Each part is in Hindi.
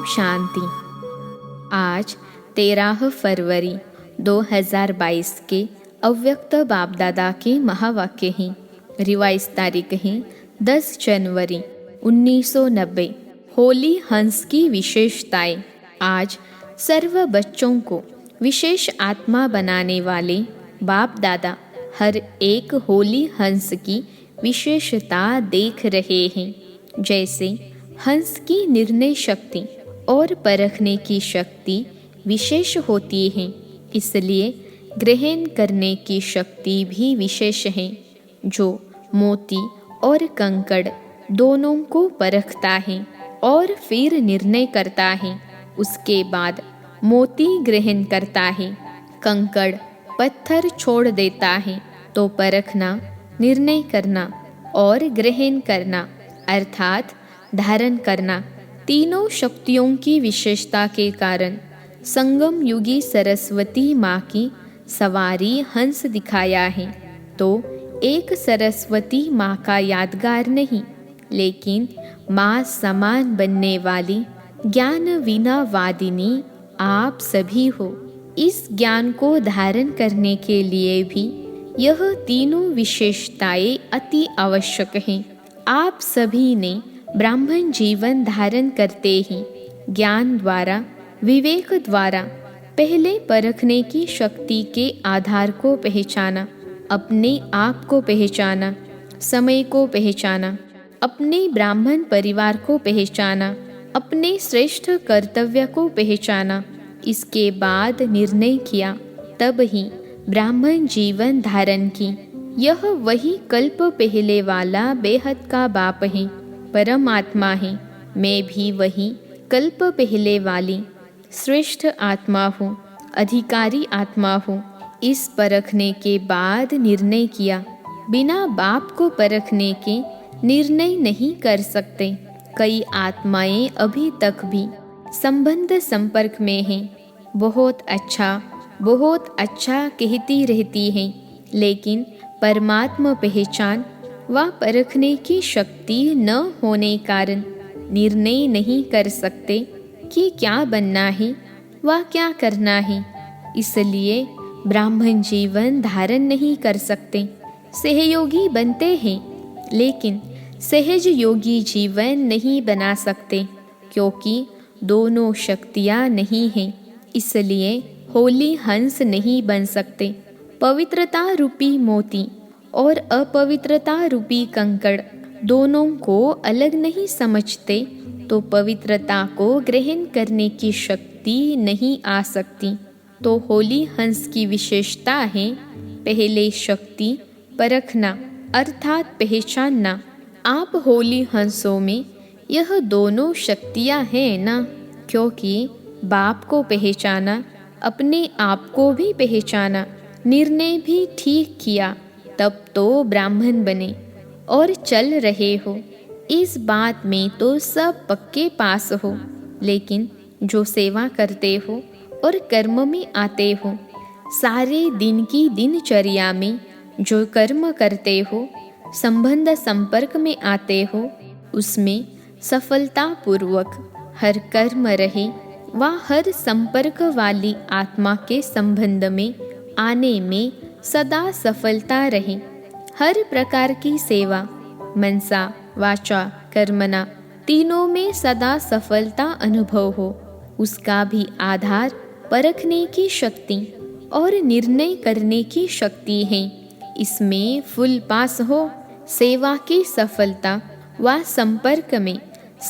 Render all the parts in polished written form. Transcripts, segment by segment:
शांति। आज 13 फरवरी 2022 के अव्यक्त बाप दादा के महावाक्य हैं। रिवाइज तारीख है 10 जनवरी 1990। होली हंस की विशेषताएं। आज सर्व बच्चों को विशेष आत्मा बनाने वाले बाप दादा हर एक होली हंस की विशेषता देख रहे हैं। जैसे हंस की निर्णय शक्ति और परखने की शक्ति विशेष होती है, इसलिए ग्रहण करने की शक्ति भी विशेष है। जो मोती और कंकड़ दोनों को परखता है और फिर निर्णय करता है, उसके बाद मोती ग्रहण करता है, कंकड़ पत्थर छोड़ देता है, तो परखना, निर्णय करना और ग्रहण करना अर्थात धारण करना, तीनों शक्तियों की विशेषता के कारण संगम युगी सरस्वती माँ की सवारी हंस दिखाया है। तो एक सरस्वती माँ का यादगार नहीं, लेकिन माँ समान बनने वाली ज्ञान वीणा वादिनी आप सभी हो। इस ज्ञान को धारण करने के लिए भी यह तीनों विशेषताएं अति आवश्यक हैं। आप सभी ने ब्राह्मण जीवन धारण करते ही ज्ञान द्वारा, विवेक द्वारा पहले परखने की शक्ति के आधार को पहचाना, अपने आप को पहचाना, समय को पहचाना, अपने ब्राह्मण परिवार को पहचाना, अपने श्रेष्ठ कर्तव्य को पहचाना। इसके बाद निर्णय किया, तब ही ब्राह्मण जीवन धारण की। यह वही कल्प पहले वाला बेहद का बाप है, परमात्मा है। मैं भी वही कल्प पहले वाली श्रेष्ठ आत्मा हूँ, अधिकारी आत्मा हूँ। इस परखने के बाद निर्णय किया। बिना बाप को परखने के निर्णय नहीं कर सकते। कई आत्माएं अभी तक भी संबंध संपर्क में हैं, बहुत अच्छा कहती रहती हैं, लेकिन परमात्मा पहचान व परखने की शक्ति न होने कारण निर्णय नहीं कर सकते कि क्या बनना है व क्या करना है। इसलिए ब्राह्मण जीवन धारण नहीं कर सकते। सहयोगी बनते हैं, लेकिन सहज योगी जीवन नहीं बना सकते, क्योंकि दोनों शक्तियाँ नहीं हैं। इसलिए होली हंस नहीं बन सकते। पवित्रता रूपी मोती और अपवित्रता रूपी कंकड़ दोनों को अलग नहीं समझते, तो पवित्रता को ग्रहण करने की शक्ति नहीं आ सकती। तो होली हंस की विशेषता है पहले शक्ति परखना अर्थात पहचानना। आप होली हंसों में यह दोनों शक्तियाँ हैं ना, क्योंकि बाप को पहचाना, अपने आप को भी पहचाना, निर्णय भी ठीक किया, तब तो ब्राह्मण बने और चल रहे हो। इस बात में तो सब पक्के पास हो। लेकिन जो सेवा करते हो और कर्म में आते हो, सारे दिन की दिनचर्या में जो कर्म करते हो, संबंध संपर्क में आते हो, उसमें सफलतापूर्वक हर कर्म रहे व हर संपर्क वाली आत्मा के संबंध में आने में सदा सफलता रहे। हर प्रकार की सेवा मनसा, वाचा, कर्मणा तीनों में सदा सफलता अनुभव हो। उसका भी आधार परखने की शक्ति और निर्णय करने की शक्ति है। इसमें फुल पास हो। सेवा की सफलता व संपर्क में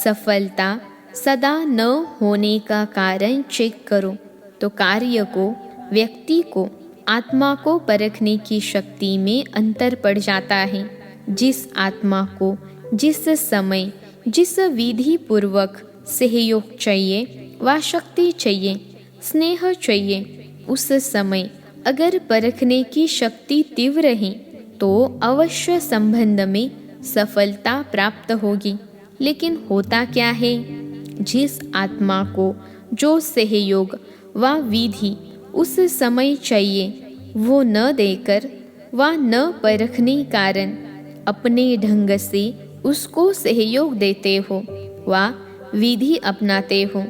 सफलता सदा न होने का कारण चेक करो, तो कार्य को, व्यक्ति को, आत्मा को परखने की शक्ति में अंतर पड़ जाता है। जिस आत्मा को जिस समय जिस विधि पूर्वक सहयोग चाहिए व शक्ति चाहिए, स्नेह चाहिए, उस समय अगर परखने की शक्ति तीव्र है, तो अवश्य संबंध में सफलता प्राप्त होगी। लेकिन होता क्या है, जिस आत्मा को जो सहयोग व विधि उस समय चाहिए, वो न देकर व न परखने कारण अपने ढंग से उसको सहयोग देते हो व विधि अपनाते हो,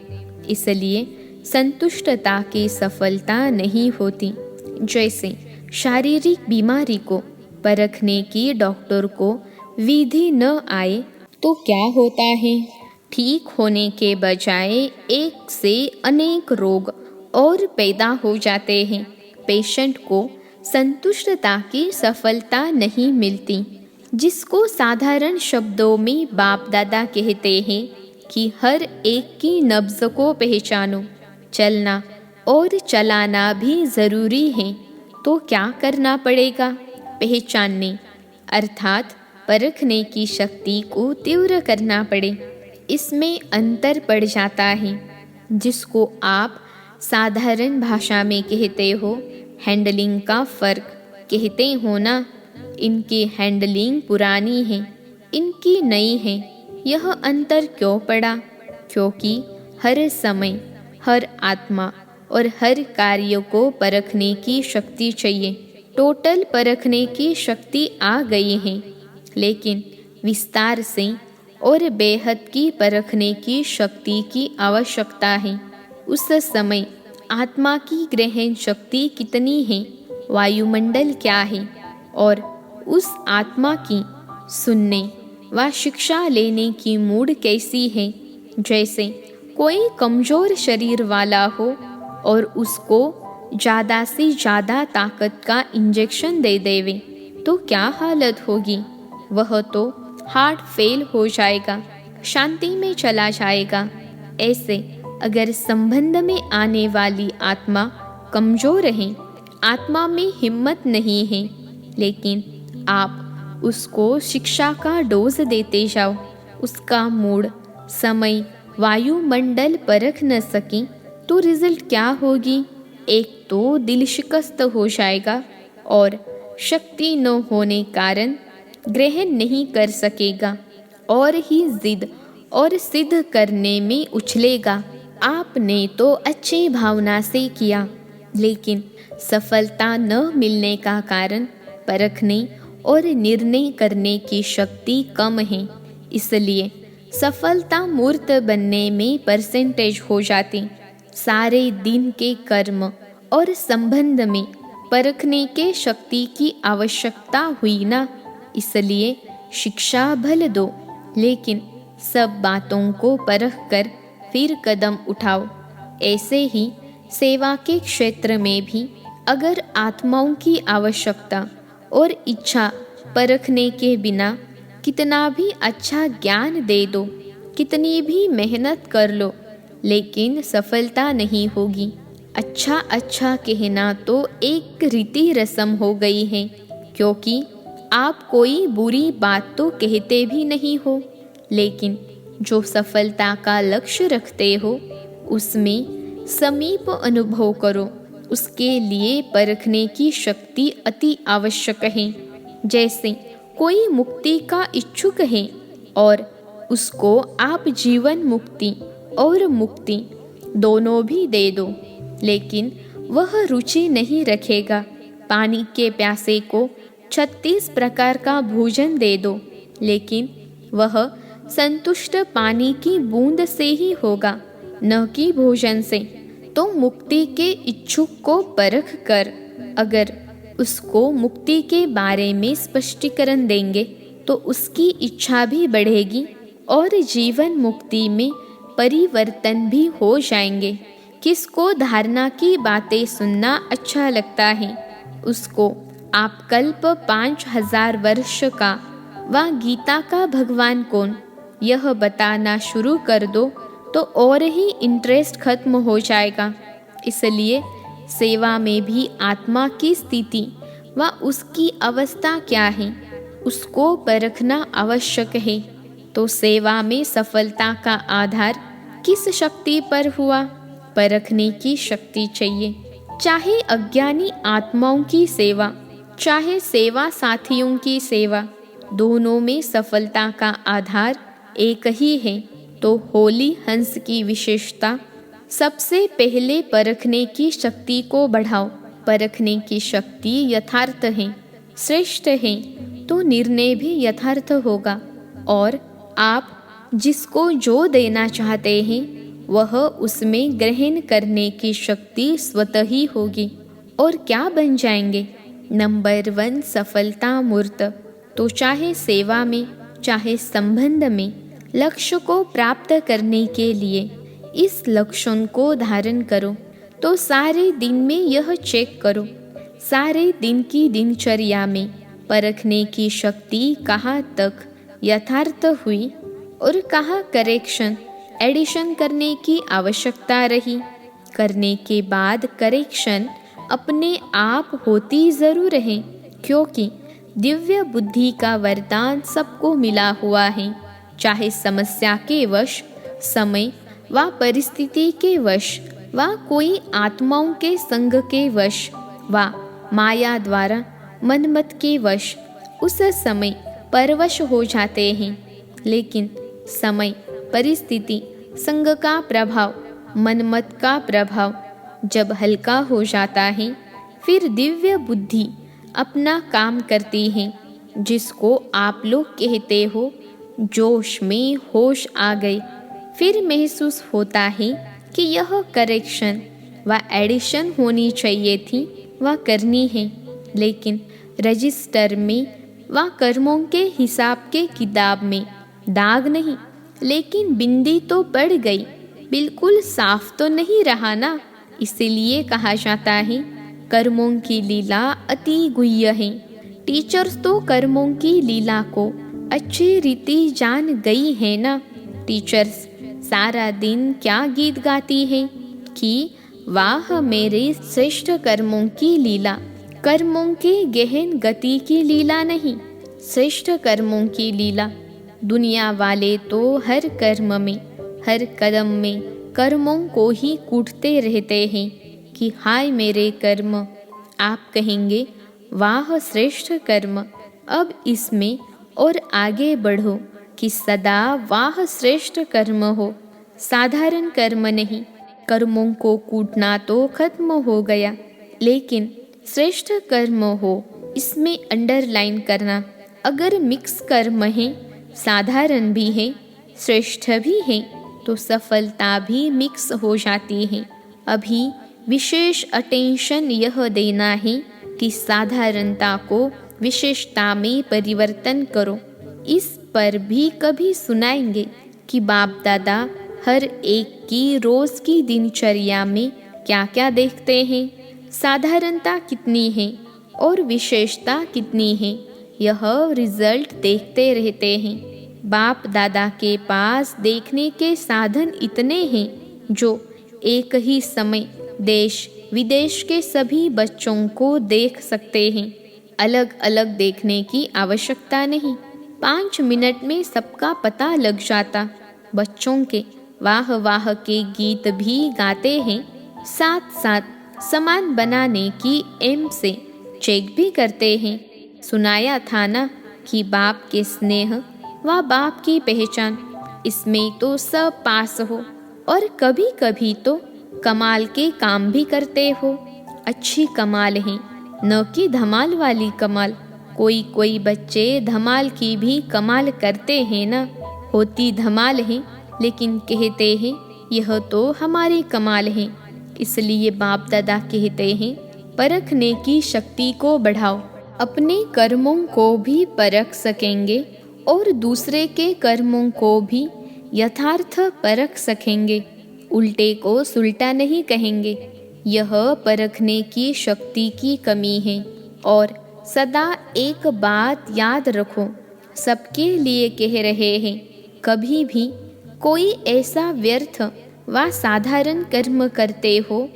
इसलिए संतुष्टता की सफलता नहीं होती। जैसे शारीरिक बीमारी को परखने की डॉक्टर को विधि न आए तो क्या होता है, ठीक होने के बजाय एक से अनेक रोग और पैदा हो जाते हैं। पेशेंट को संतुष्टता की सफलता नहीं मिलती, जिसको साधारण शब्दों में बाप दादा कहते हैं कि हर एक की नब्ज को पहचानो, चलना और चलाना भी ज़रूरी है। तो क्या करना पड़ेगा, पहचानने अर्थात परखने की शक्ति को तीव्र करना पड़े। इसमें अंतर पड़ जाता है, जिसको आप साधारण भाषा में कहते हो हैंडलिंग का फ़र्क कहते हो ना। इनकी हैंडलिंग पुरानी है, इनकी नई है। यह अंतर क्यों पड़ा? क्योंकि हर समय हर आत्मा और हर कार्य को परखने की शक्ति चाहिए। टोटल परखने की शक्ति आ गई है, लेकिन विस्तार से और बेहद की परखने की शक्ति की आवश्यकता है। उस समय आत्मा की ग्रहण शक्ति कितनी है, वायुमंडल क्या है, और उस आत्मा की सुनने व शिक्षा लेने की मूड कैसी है। जैसे कोई कमज़ोर शरीर वाला हो और उसको ज़्यादा से ज़्यादा ताकत का इंजेक्शन दे देवे तो क्या हालत होगी? वह तो हार्ट फेल हो जाएगा, शांति में चला जाएगा। ऐसे अगर संबंध में आने वाली आत्मा कमज़ोर है, आत्मा में हिम्मत नहीं है, लेकिन आप उसको शिक्षा का डोज देते जाओ, उसका मूड, समय, वायुमंडल परख न सकें तो रिजल्ट क्या होगी? एक तो दिल शिकस्त हो जाएगा और शक्ति न होने कारण ग्रहण नहीं कर सकेगा और ही जिद और सिद्ध करने में उछलेगा। आपने तो अच्छी भावना से किया, लेकिन सफलता न मिलने का कारण परखने और निर्णय करने की शक्ति कम है। इसलिए सफलता मूर्त बनने में परसेंटेज हो जाती। सारे दिन के कर्म और संबंध में परखने के शक्ति की आवश्यकता हुई ना। इसलिए शिक्षा भल दो, लेकिन सब बातों को परख कर फिर कदम उठाओ। ऐसे ही सेवा के क्षेत्र में भी अगर आत्माओं की आवश्यकता और इच्छा परखने के बिना कितना भी अच्छा ज्ञान दे दो, कितनी भी मेहनत कर लो, लेकिन सफलता नहीं होगी। अच्छा अच्छा कहना तो एक रीति रस्म हो गई है, क्योंकि आप कोई बुरी बात तो कहते भी नहीं हो, लेकिन जो सफलता का लक्ष्य रखते हो उसमें समीप अनुभव करो। उसके लिए परखने की शक्ति अति आवश्यक है। जैसे कोई मुक्ति का इच्छुक है और उसको आप जीवन मुक्ति और मुक्ति दोनों भी दे दो, लेकिन वह रुचि नहीं रखेगा। पानी के प्यासे को 36 प्रकार का भोजन दे दो, लेकिन वह संतुष्ट पानी की बूंद से ही होगा, न कि भोजन से। तो मुक्ति के इच्छुक को परख कर अगर उसको मुक्ति के बारे में स्पष्टीकरण देंगे तो उसकी इच्छा भी बढ़ेगी और जीवन मुक्ति में परिवर्तन भी हो जाएंगे। किसको धारणा की बातें सुनना अच्छा लगता है, उसको आप कल्प 5000 वर्ष का व गीता का भगवान कौन यह बताना शुरू कर दो तो और ही इंटरेस्ट खत्म हो जाएगा। इसलिए सेवा में भी आत्मा की स्थिति व उसकी अवस्था क्या है उसको परखना आवश्यक है। तो सेवा में सफलता का आधार किस शक्ति पर हुआ? परखने की शक्ति चाहिए। चाहे अज्ञानी आत्माओं की सेवा, चाहे सेवा साथियों की सेवा, दोनों में सफलता का आधार एक ही है। तो होली हंस की विशेषता, सबसे पहले परखने की शक्ति को बढ़ाओ। परखने की शक्ति यथार्थ है, श्रेष्ठ है, तो निर्णय भी यथार्थ होगा और आप जिसको जो देना चाहते हैं वह उसमें ग्रहण करने की शक्ति स्वतः ही होगी। और क्या बन जाएंगे? नंबर 1 सफलता मूर्त। तो चाहे सेवा में, चाहे संबंध में, लक्ष्य को प्राप्त करने के लिए इस लक्षण को धारण करो। तो सारे दिन में यह चेक करो, सारे दिन की दिनचर्या में परखने की शक्ति कहाँ तक यथार्थ हुई और कहाँ करेक्शन, एडिशन करने की आवश्यकता रही। करने के बाद करेक्शन अपने आप होती ज़रूर है, क्योंकि दिव्य बुद्धि का वरदान सबको मिला हुआ है। चाहे समस्या के वश, समय व परिस्थिति के वश, व कोई आत्माओं के संग के वश, व माया द्वारा मनमत के वश उस समय परवश हो जाते हैं। लेकिन समय, परिस्थिति, संग का प्रभाव, मनमत का प्रभाव जब हल्का हो जाता है, फिर दिव्य बुद्धि अपना काम करती है, जिसको आप लोग कहते हो जोश में होश आ गए। फिर महसूस होता है कि यह करेक्शन व एडिशन होनी चाहिए थी व करनी है, लेकिन रजिस्टर में व कर्मों के हिसाब के किताब में दाग नहीं, लेकिन बिंदी तो पड़ गई, बिल्कुल साफ तो नहीं रहा ना। इसीलिए कहा जाता है कर्मों की लीला अति गुह्य है। टीचर्स तो कर्मों की लीला को अच्छी रीति जान गई है ना। टीचर्स सारा दिन क्या गीत गाती है कि वाह मेरे श्रेष्ठ कर्मों की लीला। कर्मों के गहन गति की लीला नहीं, श्रेष्ठ कर्मों की लीला। दुनिया वाले तो हर कर्म में, हर कदम में कर्मों को ही कूटते रहते हैं कि हाय मेरे कर्म। आप कहेंगे वाह श्रेष्ठ कर्म, अब इसमें और आगे बढ़ो कि सदा वाह श्रेष्ठ कर्म हो, साधारण कर्म नहीं। कर्मों को कूटना तो खत्म हो गया, लेकिन श्रेष्ठ कर्म हो इसमें अंडरलाइन करना। अगर मिक्स कर्म है, साधारण भी है, श्रेष्ठ भी है, तो सफलता भी मिक्स हो जाती है। अभी विशेष अटेंशन यह देना है कि साधारणता को विशेषता में परिवर्तन करो। इस पर भी कभी सुनाएंगे कि बाप दादा हर एक की रोज की दिनचर्या में क्या क्या देखते हैं, साधारणता कितनी है और विशेषता कितनी है, यह रिजल्ट देखते रहते हैं। बाप दादा के पास देखने के साधन इतने हैं जो एक ही समय देश विदेश के सभी बच्चों को देख सकते हैं। अलग अलग देखने की आवश्यकता नहीं, 5 मिनट में सबका पता लग जाता। बच्चों के वाह वाह के गीत भी गाते हैं, साथ साथ समान बनाने की एम से चेक भी करते हैं। सुनाया था ना कि बाप के स्नेह व बाप की पहचान, इसमें तो सब पास हो और कभी कभी तो कमाल के काम भी करते हो। अच्छी कमाल है, न कि धमाल वाली कमाल। कोई कोई बच्चे धमाल की भी कमाल करते हैं ना। होती धमाल है, लेकिन कहते हैं यह तो हमारी कमाल है। इसलिए बाप दादा कहते हैं परखने की शक्ति को बढ़ाओ। अपने कर्मों को भी परख सकेंगे और दूसरे के कर्मों को भी यथार्थ परख सकेंगे। उल्टे को सुलटा नहीं कहेंगे। यह परखने की शक्ति की कमी है। और सदा एक बात याद रखो, सबके लिए कह रहे हैं, कभी भी कोई ऐसा व्यर्थ व साधारण कर्म करते हो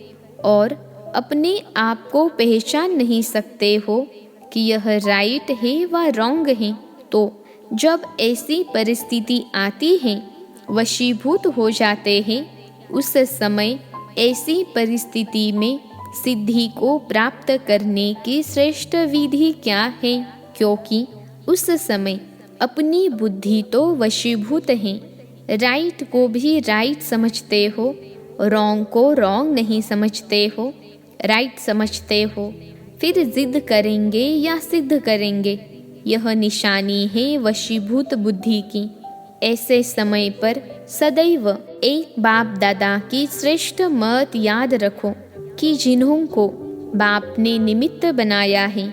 और अपने आप को पहचान नहीं सकते हो कि यह राइट है व रॉन्ग है, तो जब ऐसी परिस्थिति आती है वशीभूत हो जाते हैं। उस समय ऐसी परिस्थिति में सिद्धि को प्राप्त करने की श्रेष्ठ विधि क्या है? क्योंकि उस समय अपनी बुद्धि तो वशीभूत है। राइट को भी राइट समझते हो, रॉन्ग को रॉन्ग नहीं समझते हो, राइट समझते हो। फिर जिद करेंगे या सिद्ध करेंगे, यह निशानी है वशीभूत बुद्धि की। ऐसे समय पर सदैव एक बाप दादा की श्रेष्ठ मत याद रखो कि जिन्हों को बाप ने निमित्त बनाया है,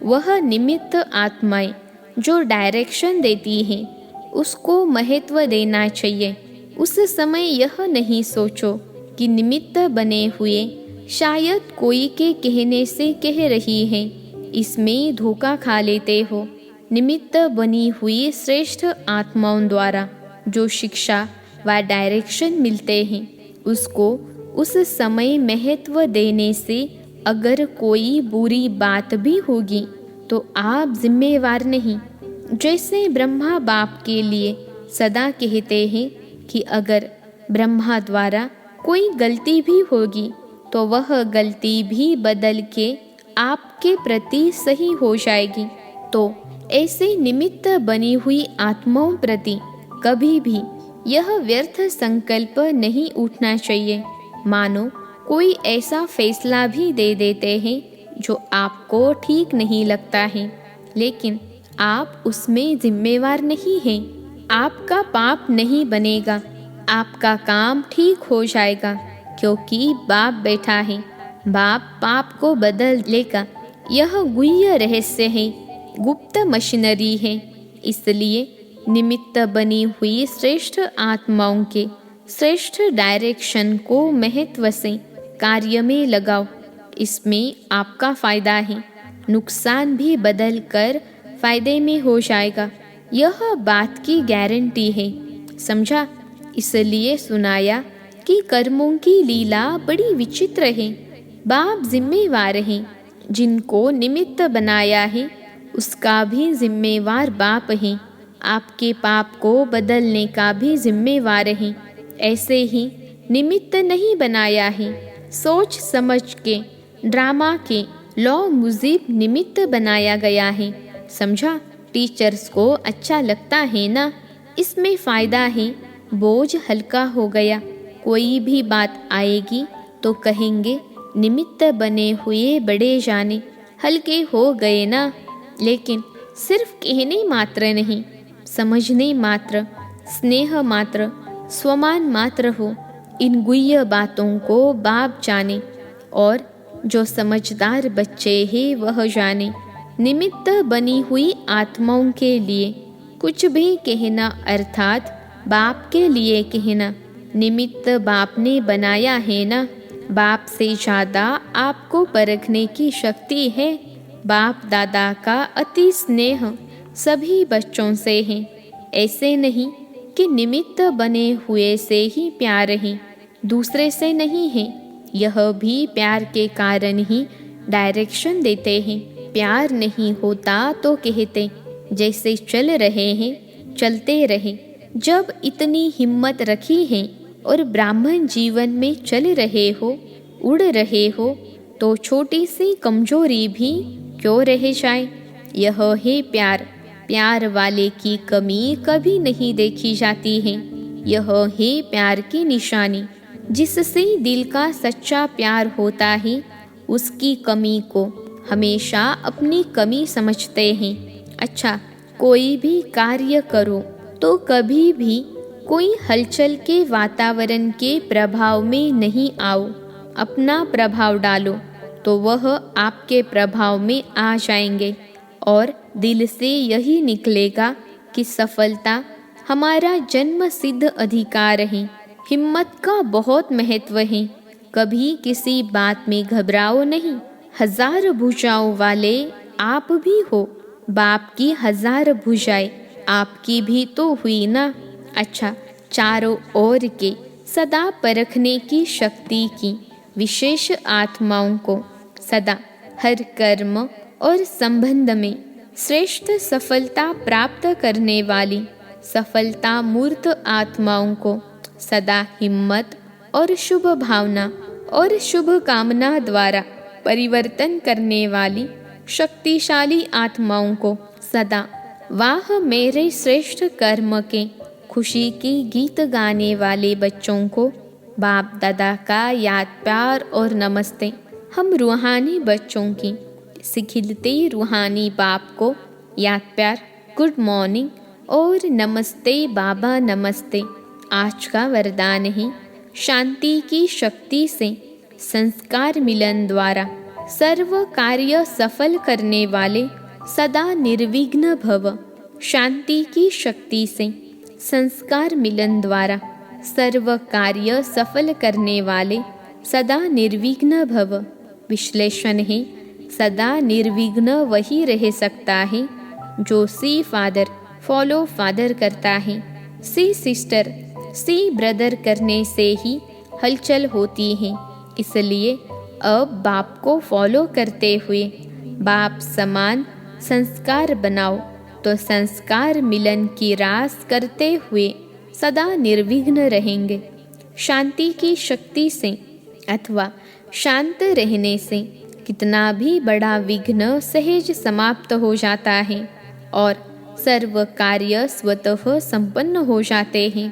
वह निमित्त आत्माएं जो डायरेक्शन देती हैं, उसको महत्व देना चाहिए। उस समय यह नहीं सोचो कि निमित्त बने हुए शायद कोई के कहने से कह रही है, इसमें धोखा खा लेते हो। निमित्त बनी हुई श्रेष्ठ आत्माओं द्वारा जो शिक्षा व डायरेक्शन मिलते हैं, उसको उस समय महत्व देने से अगर कोई बुरी बात भी होगी तो आप जिम्मेवार नहीं। जैसे ब्रह्मा बाप के लिए सदा कहते हैं कि अगर ब्रह्मा द्वारा कोई गलती भी होगी तो वह गलती भी बदल के आपके प्रति सही हो जाएगी। तो ऐसे निमित्त बनी हुई आत्माओं प्रति कभी भी यह व्यर्थ संकल्प नहीं उठना चाहिए। मानो कोई ऐसा फैसला भी दे देते हैं जो आपको ठीक नहीं लगता है, लेकिन आप उसमें जिम्मेवार नहीं हैं। आपका पाप नहीं बनेगा, आपका काम ठीक हो जाएगा, क्योंकि बाप बैठा है। बाप पाप को बदल लेगा। यह गुह्य रहस्य है, गुप्त मशीनरी है। इसलिए निमित्त बनी हुई श्रेष्ठ आत्माओं के श्रेष्ठ डायरेक्शन को महत्व से कार्य में लगाओ। इसमें आपका फायदा है, नुकसान भी बदल कर फायदे में हो जाएगा। यह बात की गारंटी है, समझा? इसलिए सुनाया कि कर्मों की लीला बड़ी विचित्र है। बाप जिम्मेवार हैं, जिनको निमित्त बनाया है उसका भी जिम्मेवार बाप है। आपके पाप को बदलने का भी जिम्मेवार है। ऐसे ही निमित्त नहीं बनाया है, सोच समझ के ड्रामा के लॉ मुजीब निमित्त बनाया गया है, समझा? टीचर्स को अच्छा लगता है ना, इसमें फ़ायदा है, बोझ हल्का हो गया। कोई भी बात आएगी तो कहेंगे निमित्त बने हुए बड़े जाने, हल्के हो गए ना। लेकिन सिर्फ कहने मात्र नहीं, समझने मात्र, स्नेह मात्र, स्वमान मात्र हो। इन गुह्य बातों को बाप जाने और जो समझदार बच्चे हैं वह जाने। निमित्त बनी हुई आत्माओं के लिए कुछ भी कहना अर्थात बाप के लिए कहना। निमित्त बाप ने बनाया है ना, बाप से ज़्यादा आपको परखने की शक्ति है। बाप दादा का अति स्नेह सभी बच्चों से है। ऐसे नहीं कि निमित्त बने हुए से ही प्यार है, दूसरे से नहीं है। यह भी प्यार के कारण ही डायरेक्शन देते हैं। प्यार नहीं होता तो कहते जैसे चल रहे हैं चलते रहे। जब इतनी हिम्मत रखी है और ब्राह्मण जीवन में चल रहे हो, उड़ रहे हो, तो छोटी सी कमजोरी भी क्यों रह जाए। यह है प्यार। प्यार वाले की कमी कभी नहीं देखी जाती है। यह है प्यार की निशानी। जिससे दिल का सच्चा प्यार होता है, उसकी कमी को हमेशा अपनी कमी समझते हैं। अच्छा, कोई भी कार्य करो तो कभी भी कोई हलचल के वातावरण के प्रभाव में नहीं आओ। अपना प्रभाव डालो तो वह आपके प्रभाव में आ जाएंगे। और दिल से यही निकलेगा कि सफलता हमारा जन्म सिद्ध अधिकार है। हिम्मत का बहुत महत्व है। कभी किसी बात में घबराओ नहीं। 1000 भुजाओं वाले आप भी हो। बाप की 1000 भुजाएं आपकी भी तो हुई ना। अच्छा, चारों ओर के सदा परखने की शक्ति की विशेष आत्माओं को सदा हर कर्म और संबंध में श्रेष्ठ सफलता प्राप्त करने वाली सफलता मूर्त आत्माओं को सदा हिम्मत और शुभ भावना और शुभ कामना द्वारा परिवर्तन करने वाली शक्तिशाली आत्माओं को सदा वाह मेरे श्रेष्ठ कर्म के खुशी की गीत गाने वाले बच्चों को बाप दादा का याद प्यार और नमस्ते। हम रूहानी बच्चों की सिखिलते रूहानी बाप को याद प्यार, गुड मॉर्निंग, और नमस्ते बाबा नमस्ते। आज का वरदान है, शांति की शक्ति से संस्कार मिलन द्वारा सर्व कार्य सफल करने वाले सदा निर्विघ्न भव। शांति की शक्ति से संस्कार मिलन द्वारा सर्व कार्य सफल करने वाले सदा निर्विघ्न भव। विश्लेषण है, सदा निर्विघ्न वही रह सकता है जो सी फादर फॉलो फादर करता है। सी सिस्टर सी ब्रदर करने से ही हलचल होती है। इसलिए अब बाप को फॉलो करते हुए बाप समान संस्कार बनाओ तो संस्कार मिलन की रास करते हुए सदा निर्विघ्न रहेंगे। शांति की शक्ति से अथवा शांत रहने से कितना भी बड़ा विघ्न सहज समाप्त हो जाता है और सर्व कार्य स्वतः संपन्न हो जाते हैं।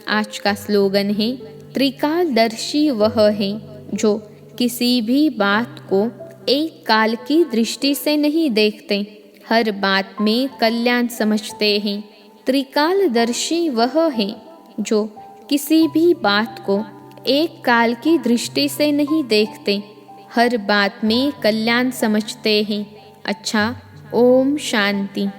आज का स्लोगन है, त्रिकालदर्शी वह है जो किसी भी बात को एक काल की दृष्टि से नहीं देखते, हर बात में कल्याण समझते हैं। त्रिकालदर्शी वह है जो किसी भी बात को एक काल की दृष्टि से नहीं देखते, हर बात में कल्याण समझते हैं। अच्छा, ओम शांति।